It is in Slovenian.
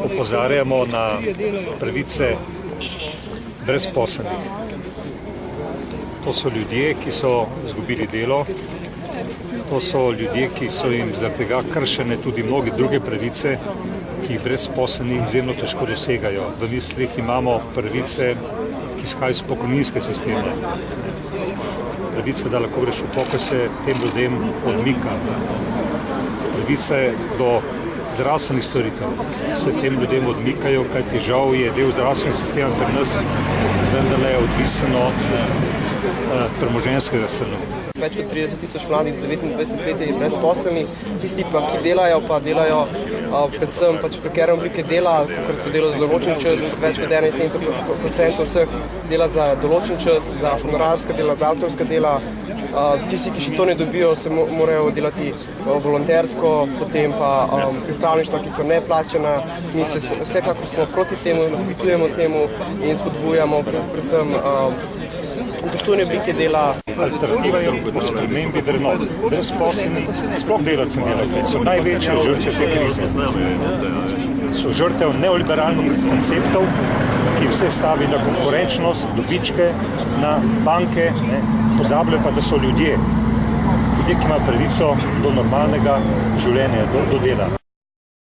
Opozarjamo na pravice brezposelnih. To so ljudje, ki so izgubili delo, to so ljudje, ki so jim zaradi tega kršene tudi mnoge druge pravice, ki jih brezposelni izjemno težko dosegajo. V mislih imamo pravice, ki izhajajo iz pokojninskega sistema. Pravice, da lahko greš v pokoj, se tem ljudem odmika. Pravice do zdravstvenih storitev se tem ljudem odmikajo, kajti žal je del zdravstvenega sistema pri nas vendarle odvisen od premoženjskega stanu. Več kot 30 tisoč mladih do 29 let je brezposelnih, tisti pa, ki delajo predvsem prekarne oblike dela, kot so delo za določen čas, več kot 71% vseh dela za določen čas, za honorarska dela, za avtorska dela. Tisti, ki še to ne dobijo, se morajo delati volontersko, potem pa pripravništva, ki so neplačena. Mi se vsekakor smo proti temu, nasprotujemo temu in spodbujamo predvsem dostojne oblike dela. Alternativa je po spremembi vrednot. Brezposelni, sploh delavci in delavke, so največje žrtve te krize. So žrtev neoliberalnih konceptov, ki vse stavi na konkurenčnost, dobičke, na banke, pozabljajo pa, da so ljudje, ki imajo pravico do normalnega življenja, do dela.